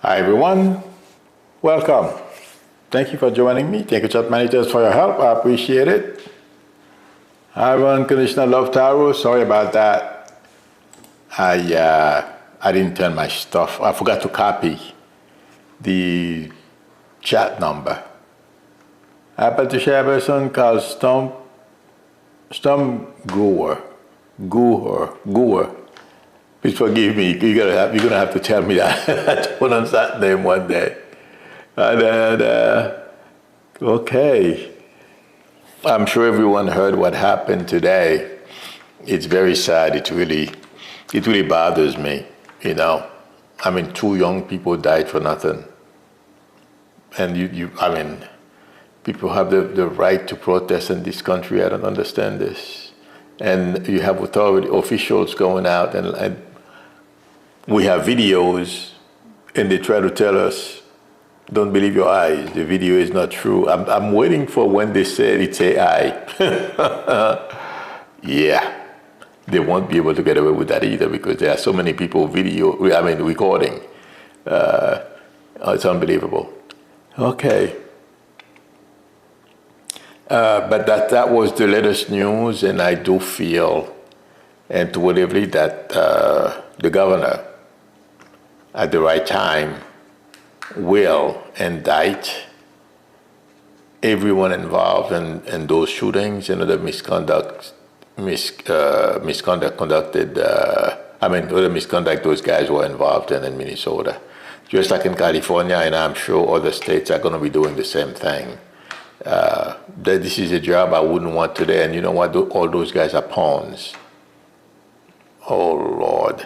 Hi everyone, welcome. Thank you for joining me. Thank you, chat managers, for your help. I appreciate it. Hi everyone, Conditional Love Tarot. Sorry about that. I didn't turn my stuff. I forgot to copy the chat number. I happen to share a person called Storm Gooer. Please forgive me. You're gonna have to tell me that. I pronounce that name one day. Okay. I'm sure everyone heard what happened today. It's very sad. It really bothers me. You know, I mean, 2 young people died for nothing. And people have the right to protest in this country. I don't understand this. And you have authority officials going out and we have videos, and they try to tell us, don't believe your eyes. The video is not true. I'm waiting for when they say it's AI. Yeah, they won't be able to get away with that either because there are so many people recording. It's unbelievable. Okay. But that was the latest news, and I do feel intuitively that the governor, at the right time, will indict everyone involved in those shootings and other misconduct those guys were involved in Minnesota. Just like in California, and I'm sure other states are going to be doing the same thing. This is a job I wouldn't want today, and you know what? All those guys are pawns. Oh, Lord.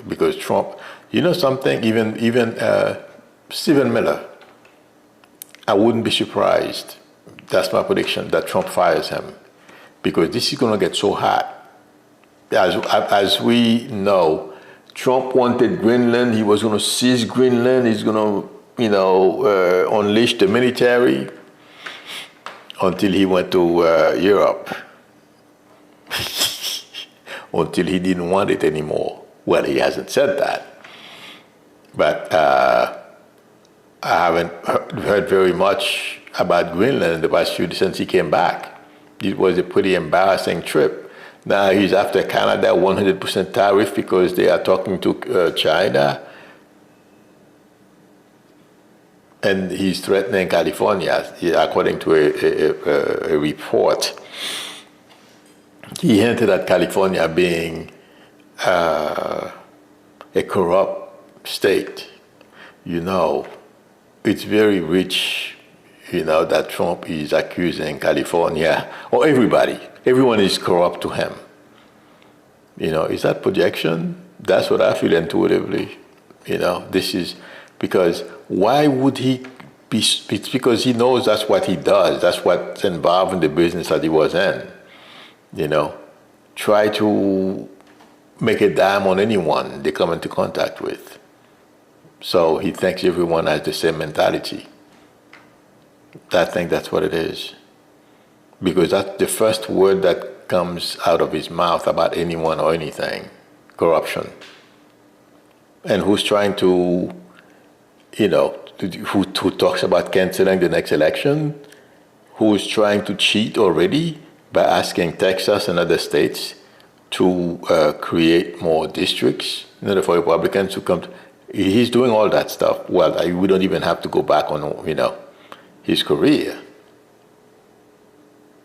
Because Trump, you know something, even Stephen Miller, I wouldn't be surprised, that's my prediction, that Trump fires him. Because this is going to get so hot. As we know, Trump wanted Greenland. He was going to seize Greenland. He's going to, unleash the military until he went to Europe. Until he didn't want it anymore. Well, he hasn't said that. But I haven't heard very much about Greenland in the past few days since he came back. It was a pretty embarrassing trip. Now he's after Canada, 100% tariff because they are talking to China. And he's threatening California, according to a report. He hinted at California being a corrupt state. You know, it's very rich, that Trump is accusing California, or everybody. Everyone is corrupt to him. Is that projection? That's what I feel intuitively. This is because why would he be? It's because he knows that's what he does. That's what's involved in the business that he was in. Try to make a dime on anyone they come into contact with. So he thinks everyone has the same mentality. I think that's what it is. Because that's the first word that comes out of his mouth about anyone or anything. Corruption. And who's trying to, who talks about canceling the next election? Who's trying to cheat already by asking Texas and other states to create more districts in order for Republicans to come. He's doing all that stuff. Well, we don't even have to go back on, his career.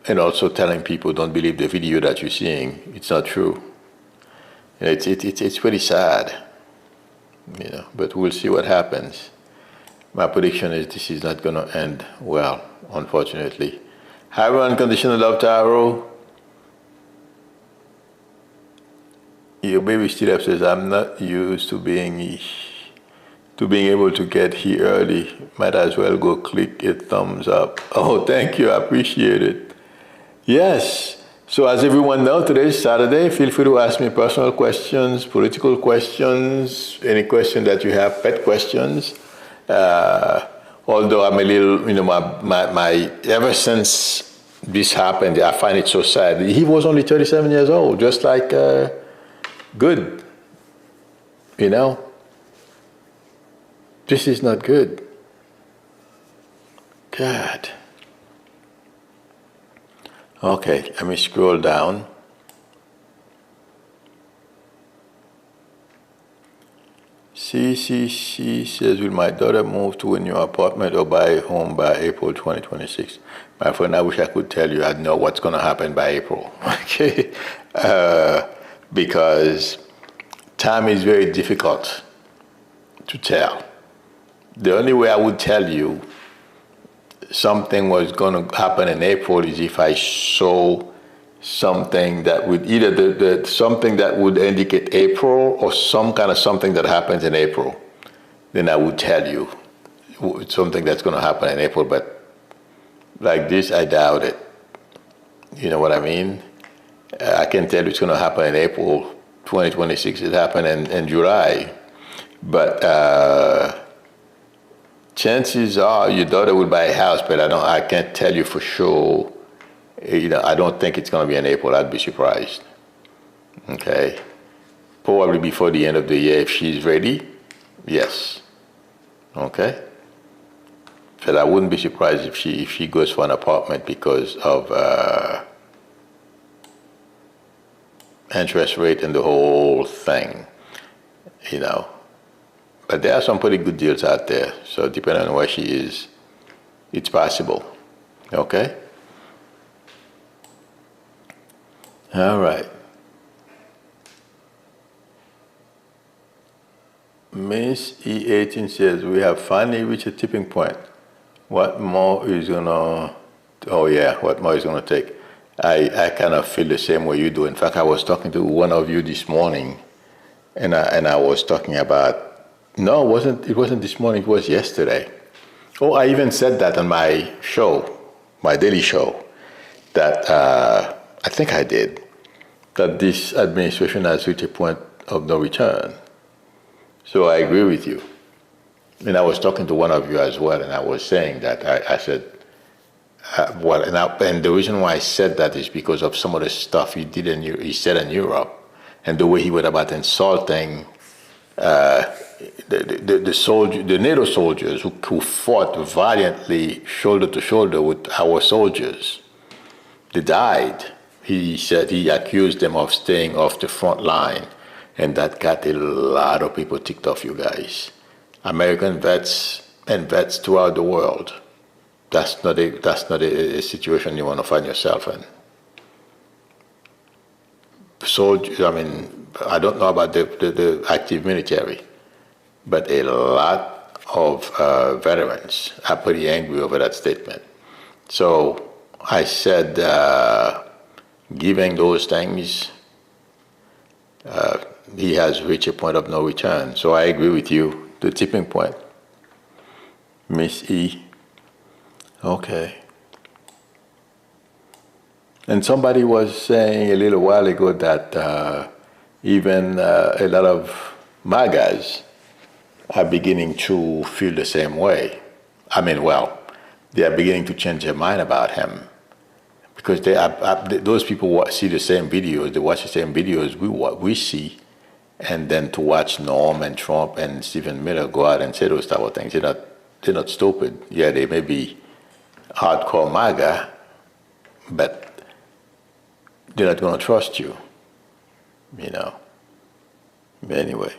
And also telling people, don't believe the video that you're seeing. It's not true. It's pretty sad, but we'll see what happens. My prediction is this is not going to end well, unfortunately. Hi, Unconditional Love Tarot. Your baby still up says, I'm not used to being able to get here early. Might as well go click a thumbs up. Oh, thank you. I appreciate it. Yes. So as everyone knows, today is Saturday. Feel free to ask me personal questions, political questions, any question that you have, pet questions. Although I'm a little, ever since this happened, I find it so sad. He was only 37 years old, just like Good. This is not good. God. Okay, let me scroll down. CCC says, will my daughter move to a new apartment or buy a home by April 2026? My friend, I wish I could tell you I know what's going to happen by April. Okay? Because time is very difficult to tell. The only way I would tell you something was going to happen in April is if I saw something that would either the something that would indicate April or some kind of something that happens in April. Then I would tell you something that's going to happen in April. But like this, I doubt it. You know what I mean? I can tell you it's going to happen in April 2026. It happened in July. But chances are your daughter will buy a house, but I can't tell you for sure. You know, I don't think it's going to be in April. I'd be surprised. Okay? Probably before the end of the year if she's ready. Yes. Okay? But I wouldn't be surprised if she goes for an apartment because of interest rate and the whole thing. You know. But there are some pretty good deals out there. So depending on where she is, it's possible. Okay? All right. Miss E18 says, we have finally reached a tipping point. What more is gonna, what more is gonna take? I kind of feel the same way you do. In fact, I was talking to one of you this morning, and I was talking about, no, it wasn't this morning, it was yesterday. Oh, I even said that on my show, my daily show, that I think I did, that this administration has reached a point of no return. So I agree with you. And I was talking to one of you as well, and I was saying that I said, and the reason why I said that is because of some of the stuff he said in Europe, and the way he went about insulting the NATO soldiers who fought valiantly shoulder to shoulder with our soldiers. They died. He said he accused them of staying off the front line, and that got a lot of people ticked off, you guys. American vets and vets throughout the world. That's not a situation you want to find yourself in. Soldiers, I don't know about the active military, but a lot of veterans are pretty angry over that statement. So I said, given those things, he has reached a point of no return. So I agree with you, the tipping point. Miss E. Okay. And somebody was saying a little while ago that even a lot of MAGAs are beginning to feel the same way. They are beginning to change their mind about him. Because those people see the same videos, they watch the same videos we see, and then to watch Norm and Trump and Stephen Miller go out and say those type of things, they're not stupid. Yeah, they may be hardcore MAGA, but they're not going to trust you, But anyway.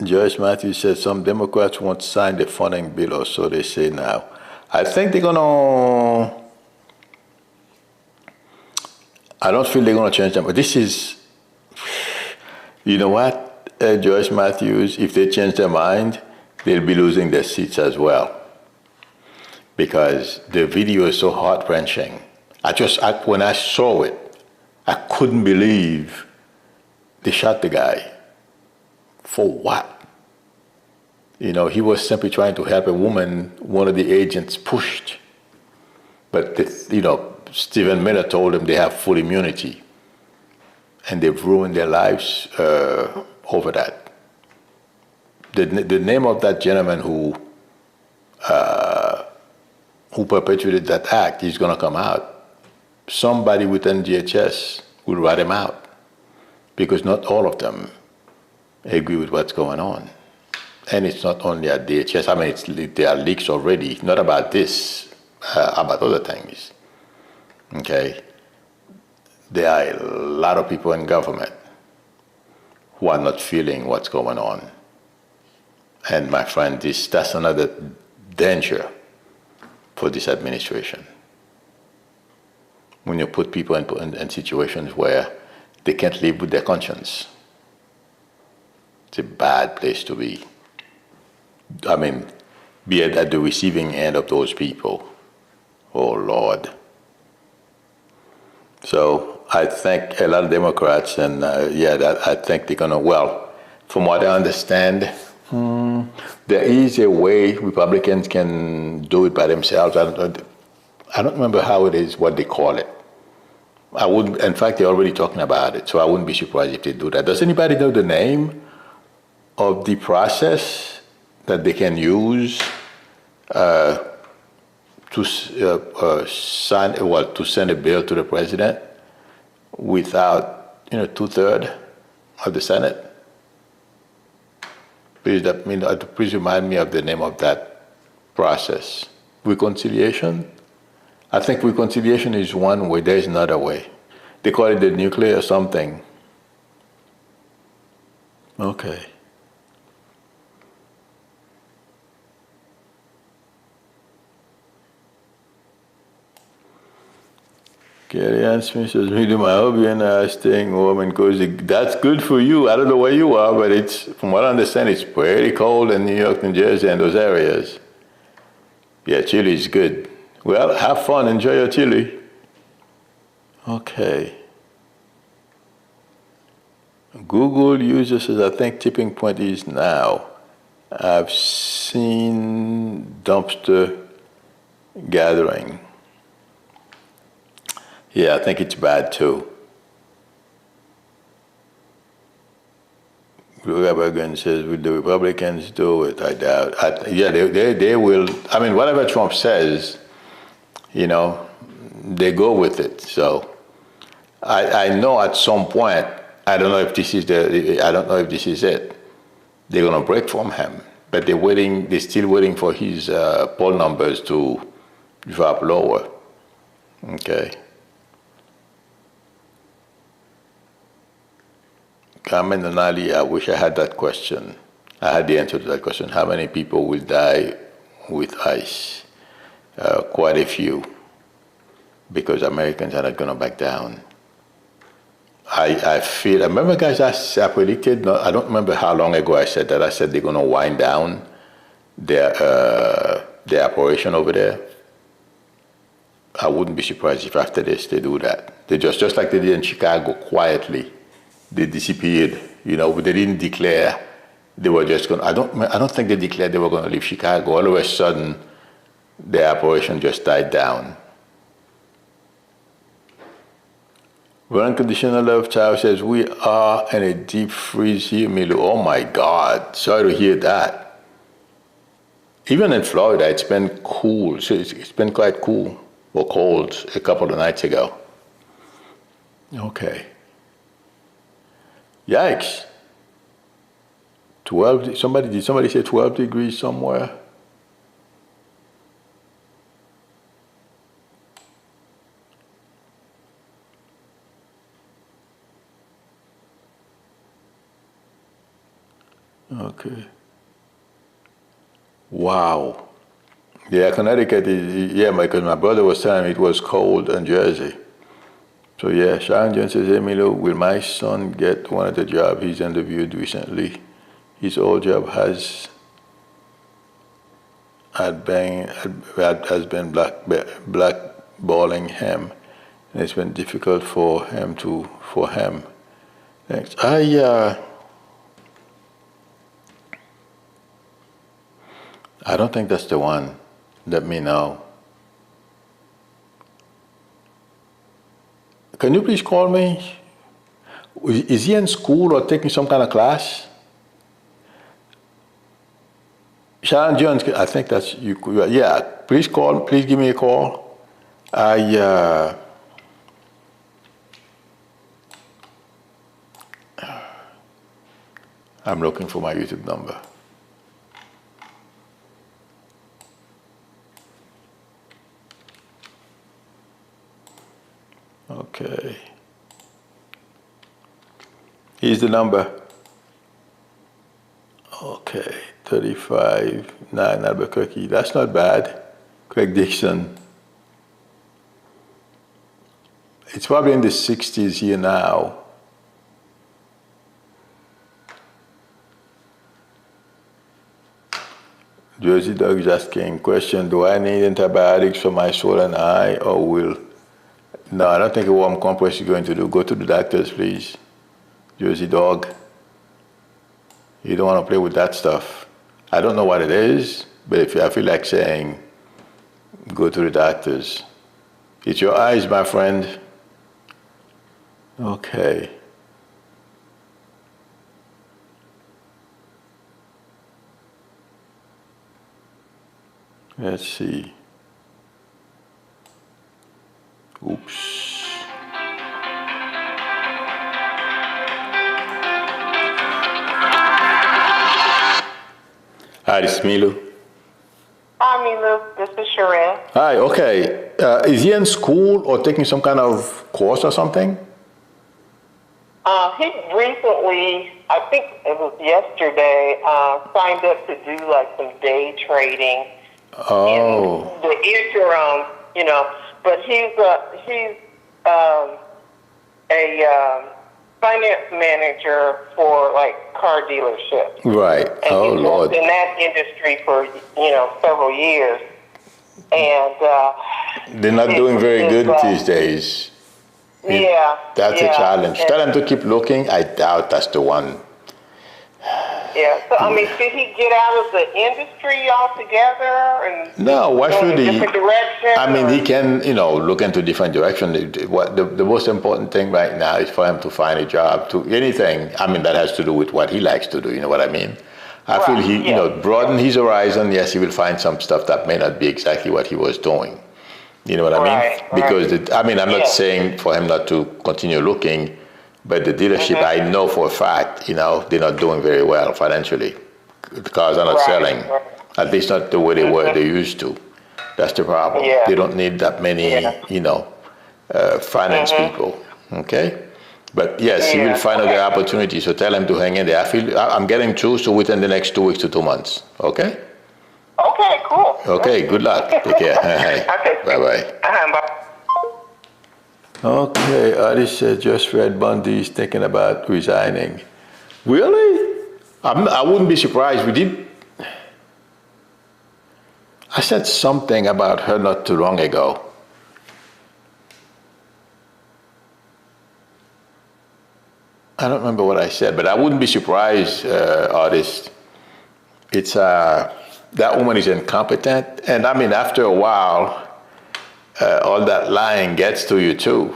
Joyce Matthews says some Democrats won't sign the funding bill, or so they say now. I think I don't feel they're going to change them. But this is, you know what, Joyce Matthews, if they change their mind, they'll be losing their seats as well. Because the video is so heart-wrenching. When I saw it, I couldn't believe they shot the guy. For what? He was simply trying to help a woman one of the agents pushed. But, Stephen Miller told them they have full immunity. And they've ruined their lives over that. The name of that gentleman who perpetrated that act is going to come out. Somebody within DHS will rat him out. Because not all of them agree with what's going on. And it's not only at DHS. I mean, there are leaks already, not about this, about other things. Okay? There are a lot of people in government who are not feeling what's going on. And my friend, that's another danger for this administration. When you put people in situations where they can't live with their conscience, it's a bad place to be. I mean, be at the receiving end of those people. Oh, Lord. So I think a lot of Democrats, and I think they're going to, well, from what I understand, there is a way Republicans can do it by themselves. I don't remember how it is, what they call it. I wouldn't, in fact, they're already talking about it, so I wouldn't be surprised if they do that. Does anybody know the name of the process that they can use to send a bill to the president without, 2/3 of the Senate? Please remind me of the name of that process. Reconciliation? I think reconciliation is one way. There is another way. They call it the nuclear or something. Okay. Carrie Ann Smith says, me do my hobby and staying home and cozy. That's good for you. I don't know where you are, but it's, from what I understand, it's pretty cold in New York, New Jersey, and those areas. Yeah, chili is good. Well, have fun. Enjoy your chili. Okay. Google user says, I think tipping point is now. I've seen dumpster gathering. Yeah, I think it's bad too. Republican says, will the Republicans do it? I doubt. They will. I mean, whatever Trump says, they go with it. So I know at some point, I don't know if this is it. They're going to break from him, but they're still waiting for his poll numbers to drop lower. Okay. Carmen and Ali, I wish I had that question. I had the answer to that question. How many people will die with ICE? Quite a few, because Americans are not going to back down. I remember, guys, I predicted, I don't remember how long ago I said that. I said they're going to wind down their operation over there. I wouldn't be surprised if after this they do that. They just like they did in Chicago, quietly. They disappeared. They didn't declare they were just going. I don't think they declared they were going to leave Chicago. All of a sudden, their operation just died down. Unconditional Love Child says, we are in a deep freeze here, Milu. Oh my God, sorry to hear that. Even in Florida, it's been cool. So it's been quite cool or cold a couple of nights ago. Okay. Yikes. 12, did somebody say 12 degrees somewhere? Okay. Wow. Yeah, Connecticut is, because my brother was telling me it was cold in Jersey. So yeah, Sharon Jones says, Emilio, will my son get one of the jobs he's interviewed recently? His old job has been blackballing him, and it's been difficult for him. Thanks. I don't think that's the one. Let me know. Can you please call me? Is he in school or taking some kind of class? Sharon Jones, I think that's you. Yeah, please call. Please give me a call. I'm looking for my YouTube number. Okay. Here's the number. Okay, 35-9 Albuquerque. That's not bad. Craig Dixon. It's probably in the 60s here now. Jersey Dog is asking question, do I need antibiotics for my swollen eye or will... No, I don't think a warm compress is going to do. Go to the doctors, please. Jersey Dog. You don't want to play with that stuff. I don't know what it is, but if I feel like saying, go to the doctors. It's your eyes, my friend. Okay. Let's see. Oops. Hi, this is Milu. Hi, Milu. This is Sherelle. Hi, okay. Is he in school or taking some kind of course or something? He recently, I think it was yesterday, signed up to do like some day trading. Oh. In the interim, but he's a finance manager for like car dealerships. Right. And oh, he's Lord. worked in that industry for, several years. And they're not doing very good these days. Yeah. That's a challenge. Tell him to keep looking. I doubt that's the one. Yeah. So, should he get out of the industry altogether and no, why go in should a he? different direction? He can, look into different direction. The most important thing right now is for him to find a job, to anything. That has to do with what he likes to do. You know what I mean? I feel he, broaden his horizon. Yes, he will find some stuff that may not be exactly what he was doing. You know what I mean? Because, I'm not saying for him not to continue looking, but the dealership, I know for a fact, they're not doing very well financially. The cars are not selling, at least not the way they used to. That's the problem. Yeah. They don't need that many, finance people, okay? But yes, he will find other opportunities, so tell him to hang in there. I'm getting through, so within the next 2 weeks to 2 months, okay? Okay, cool. Okay, good luck. Take care. Okay. Bye-bye. Bye. Okay, Artie said just Fred Bundy is thinking about resigning. Really? I wouldn't be surprised. I said something about her not too long ago. I don't remember what I said, but I wouldn't be surprised, Artist. It's that woman is incompetent, and after a while, all that lying gets to you too.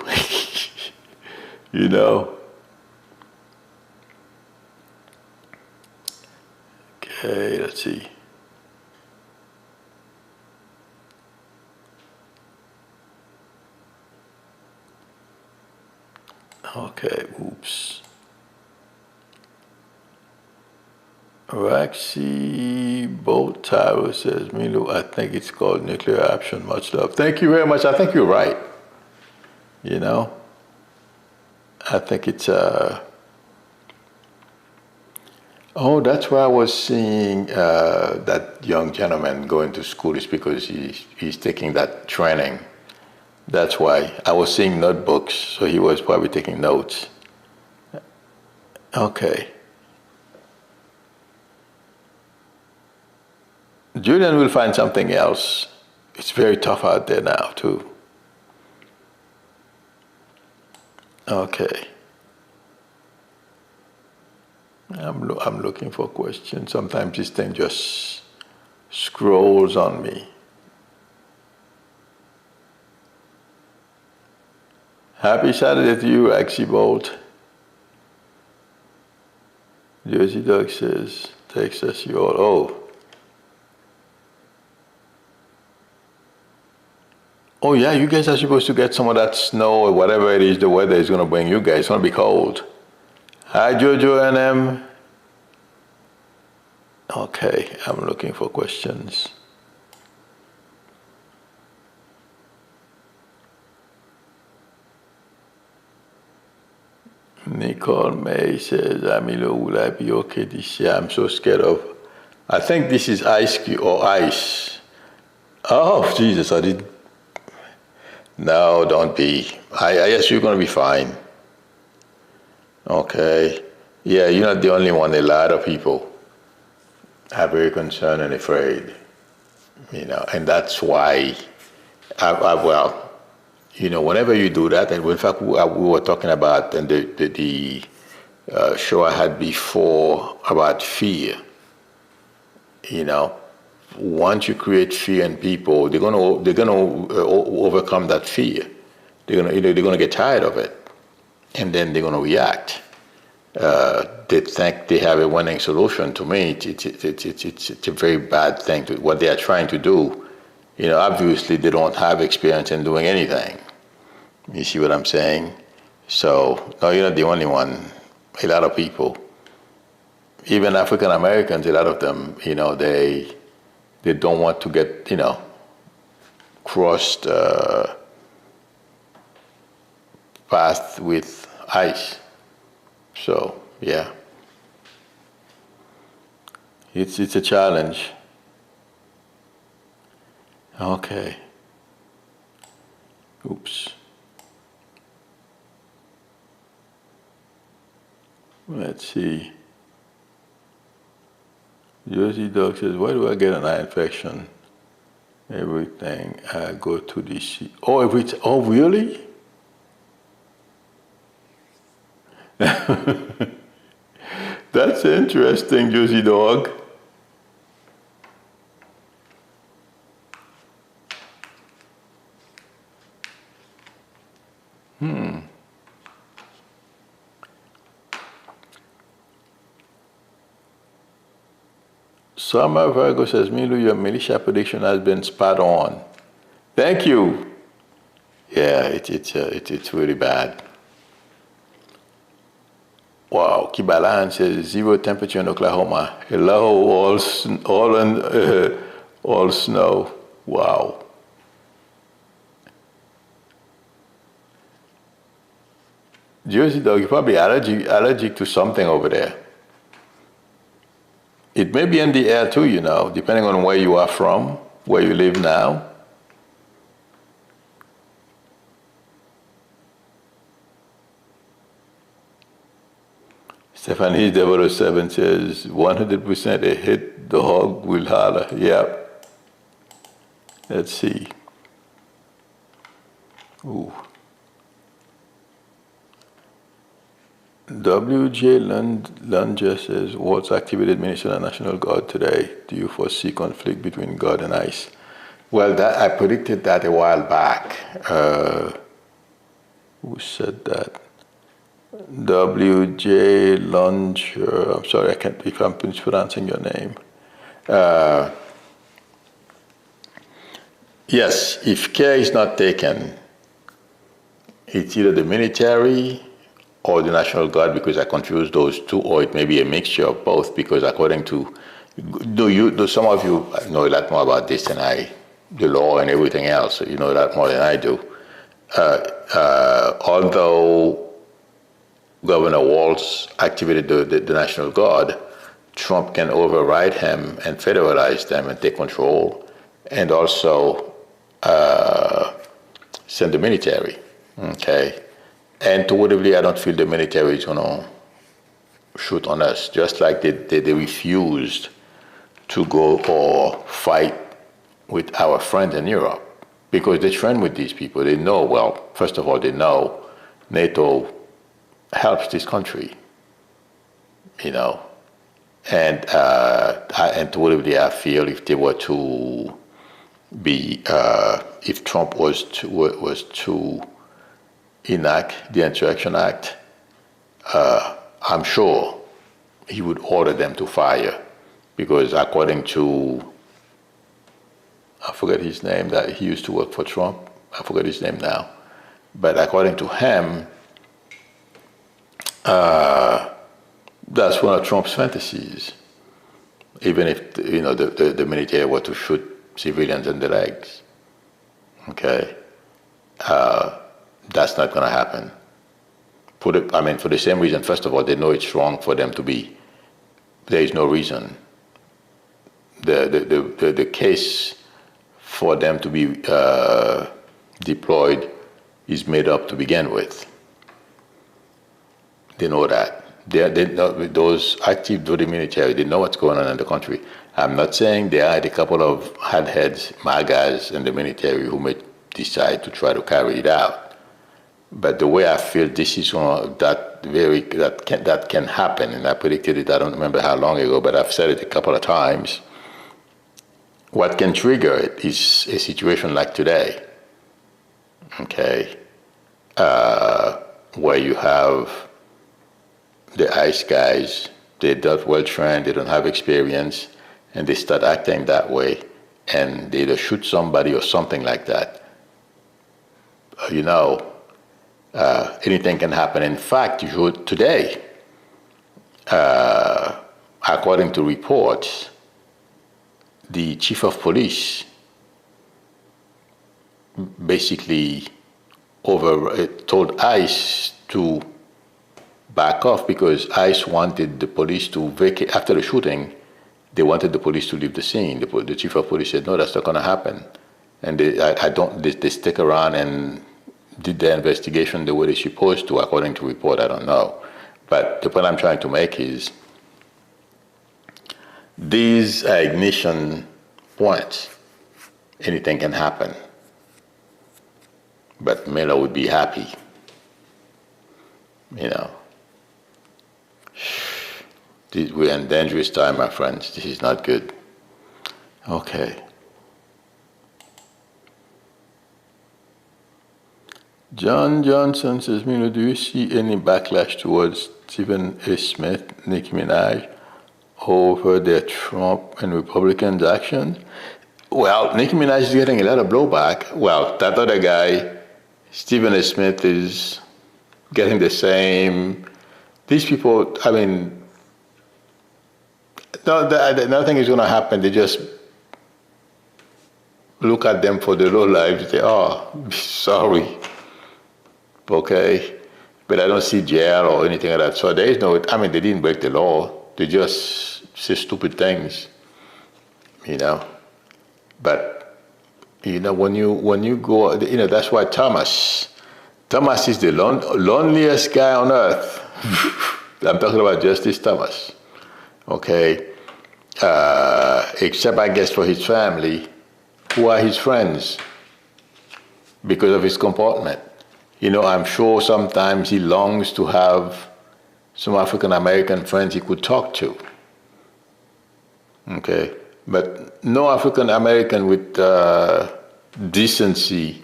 Okay, let's see. Okay, oops. Raxi Bolt Tower says, Milu, I think it's called nuclear option. Much love. Thank you very much. I think you're right. I think it's oh, that's why I was seeing that young gentleman going to school is because he's taking that training. That's why I was seeing notebooks, so he was probably taking notes. Okay. Julian will find something else. It's very tough out there now, too. Okay. I'm looking for questions. Sometimes this thing just scrolls on me. Happy Saturday to you, Axie Bolt. Jersey Dog says, Texas, you all. Oh yeah, you guys are supposed to get some of that snow or whatever it is the weather is going to bring you guys. It's going to be cold. Hi, Jojo and M. Okay, I'm looking for questions. Nicole May says, Amilo, will I be okay this year? I'm so scared of. I think this is ice cube or ice. Oh, Jesus, I did. No, don't be. I guess you're going to be fine. Okay. Yeah, you're not the only one. A lot of people are very concerned and afraid, and that's why, well, whenever you do that, and in fact, we were talking about in the show I had before about fear, once you create fear in people, they're gonna overcome that fear. They're gonna get tired of it, and then they're gonna react. They think they have a winning solution. To me, it's a very bad thing. What they are trying to do, obviously they don't have experience in doing anything. You see what I'm saying? So, no, you're not the only one. A lot of people, even African Americans, a lot of them, they don't want to get, crossed path with ice. So, yeah, it's a challenge. Okay. Oops. Let's see. Josie Dog says, why do I get an eye infection? Everything I go to the oh, really? That's interesting, Josie Dog. Summer Virgo says, Milu, your militia prediction has been spot on. Thank you. Yeah, it's really bad. Wow, Kibalan says 0 temperature in Oklahoma. Hello, all snow. Wow. Jersey dog, you're probably allergic to something over there. It may be in the air too, depending on where you are from, where you live now. Stephanie 007 says 100% a hit, the hog will holler. Yep. Let's see. Ooh. W.J. Lunger says, what's activated Minnesota National Guard today? Do you foresee conflict between God and ICE? Well, I predicted that a while back. Who said that? W.J. Lunger. I'm sorry, I can't, if I'm mispronouncing your name. Yes, if care is not taken, it's either the military or the National Guard, because I confuse those two, or it may be a mixture of both, because according to, some of you know a lot more about this than the law and everything else, so you know a lot more than I do. Although Governor Walz activated the National Guard, Trump can override him and federalize them and take control, and also send the military, okay? And intuitively, I don't feel the military is going to shoot on us, just like they refused to go or fight with our friends in Europe, because they train with these people. They know, well, first of all, they know NATO helps this country, and intuitively, I feel if they were to be, if Trump was to enact the Insurrection Act, I'm sure he would order them to fire, because according to, I forget his name, that he used to work for Trump, I forget his name now, but according to him, that's one of Trump's fantasies, even if the military were to shoot civilians in the legs. Okay, that's not going to happen. For the same reason. First of all, they know it's wrong for them to be. There is no reason. The case for them to be deployed is made up to begin with. They know that. They know, those active duty military, they know what's going on in the country. I'm not saying there are a couple of hardheads, MAGAs in the military who may decide to try to carry it out. But the way I feel this is that can happen, and I predicted it, I don't remember how long ago, but I've said it a couple of times. What can trigger it is a situation like today, okay, where you have the ICE guys, they're not well trained, they don't have experience, and they start acting that way, and they either shoot somebody or something like that. Anything can happen. In fact, today, according to reports, the chief of police basically told ICE to back off because ICE wanted the police to vacate. After the shooting, they wanted the police to leave the scene. The chief of police said, no, that's not going to happen. And they stick around and did their investigation the way they're supposed to, according to report, I don't know. But the point I'm trying to make is these are ignition points. Anything can happen. But Miller would be happy. We're in dangerous time, my friends. This is not good. Okay. John Johnson says, Milo, do you see any backlash towards Stephen A. Smith, Nicki Minaj, over their Trump and Republicans' actions? Well, Nicki Minaj is getting a lot of blowback. Well, that other guy, Stephen A. Smith, is getting the same. These people, nothing is going to happen. They just look at them for the low lives. They say, oh, sorry. Okay. But I don't see jail or anything like that. So there is no, they didn't break the law. They just say stupid things, But, when you go, that's why Thomas is the loneliest guy on earth. I'm talking about Justice Thomas. Okay. Except, I guess, for his family, who are his friends because of his comportment. I'm sure sometimes he longs to have some African-American friends he could talk to. Okay. But no African-American with decency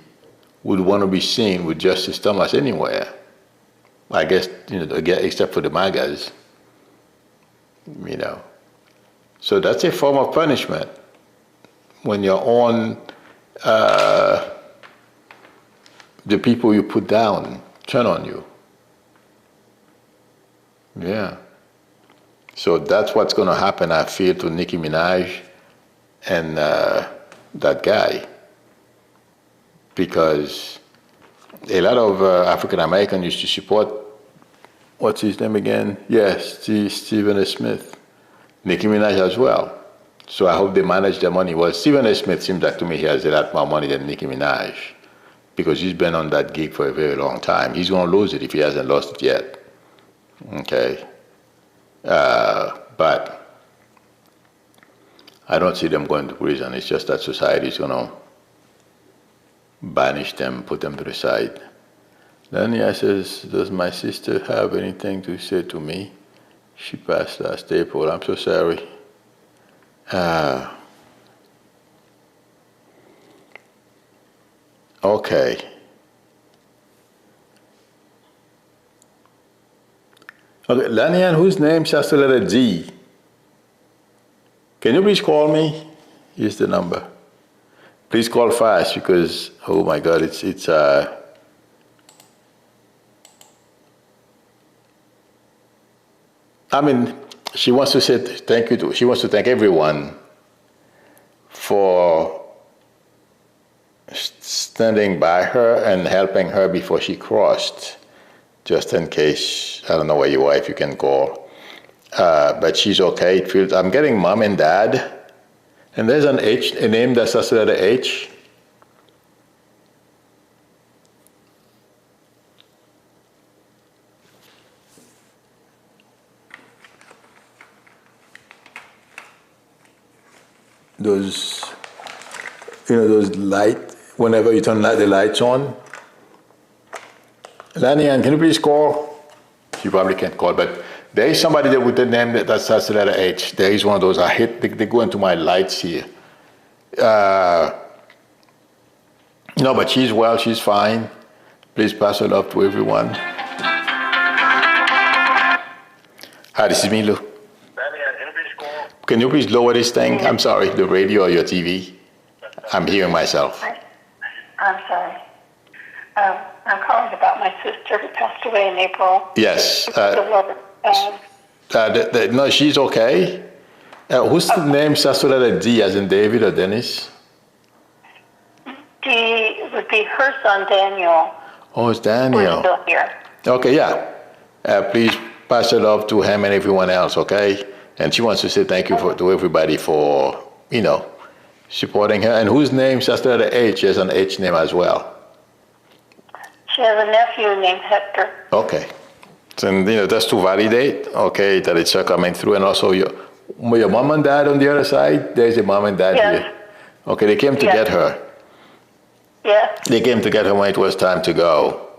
would want to be seen with Justice Thomas anywhere. I guess, except for the MAGAs. So that's a form of punishment when your own the people you put down turn on you. Yeah. So that's what's going to happen, I feel, to Nicki Minaj and that guy, because a lot of African Americans used to support, what's his name again? Yes, Stephen A. Smith. Nicki Minaj as well. So I hope they manage their money well. Stephen A. Smith seems like to me he has a lot more money than Nicki Minaj because he's been on that gig for a very long time. He's going to lose it if he hasn't lost it yet. Okay. But I don't see them going to prison. It's just that society is going to banish them, put them to the side. Dania says, does my sister have anything to say to me? She passed last April. I'm so sorry. Okay. Okay, Lanian, whose name starts with the letter Z? Can you please call me? Here's the number. Please call fast because, oh my God, it's she wants to say thank you to. She wants to thank everyone for standing by her and helping her before she crossed. Just in case, I don't know where you are, if you can call. But she's okay. It feels. I'm getting mom and dad, and there's an H, a name that starts with the H. Those, those light. Whenever you turn the lights on. Lanian, can you please call? She probably can't call, but there is somebody that with the name that starts with the letter H. There is one of those. They go into my lights here. No, but she's well, she's fine. Please pass her love to everyone. Hi, this is Milo. Can you please lower this thing? I'm sorry, the radio or your TV? I'm hearing myself. I'm sorry. I'm calling about my sister who passed away in April. Yes. No, she's okay. Who's the name starts with a D, as in David or Dennis? D would be her son, Daniel. Oh, it's Daniel. Who's still here. Okay, yeah. Please pass it off to him and everyone else, okay? And she wants to say thank you to everybody for, supporting her. And whose name starts with a H? She has an H name as well. She has a nephew named Hector. Okay. And, just to validate, okay, that it's coming through. And also your mom and dad on the other side, there's a mom and dad here. Okay, they came to get her. Yes. They came to get her when it was time to go.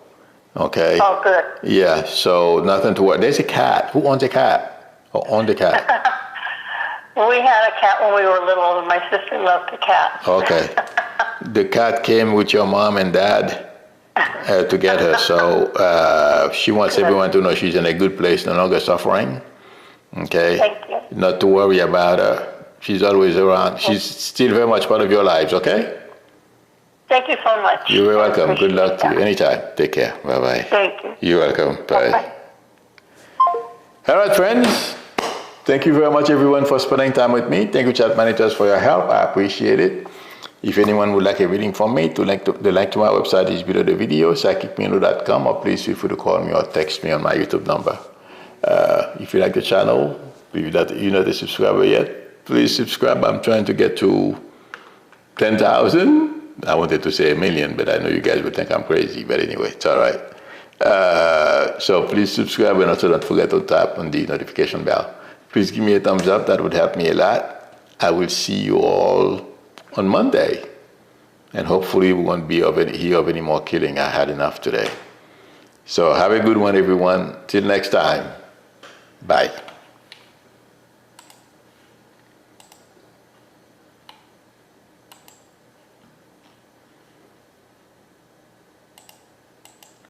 Okay. Oh, good. Yeah, so nothing to worry. There's a cat. Who owns a cat? Or owned a cat? We had a cat when we were little, and my sister loved the cat. Okay. The cat came with your mom and dad to get her, so she wants everyone to know she's in a good place, no longer suffering. Okay? Thank you. Not to worry about her. She's always around. She's still very much part of your lives, okay? Thank you so much. You're very welcome. Good luck to you. Anytime. Take care. Bye-bye. Thank you. You're welcome. Bye. Bye. All right, friends. Thank you very much, everyone, for spending time with me. Thank you, chat managers, for your help. I appreciate it. If anyone would like a reading from me, the link to my website is below the video, psychicmino.com, or please feel free to call me or text me on my YouTube number. If you like the channel, if you're not a subscriber yet, please subscribe. I'm trying to get to 10,000. I wanted to say 1 million, but I know you guys would think I'm crazy. But anyway, it's all right. So please subscribe, and also don't forget to tap on the notification bell. Please give me a thumbs up. That would help me a lot. I will see you all on Monday. And hopefully we won't hear of any more killing. I had enough today. So have a good one, everyone. Till next time. Bye.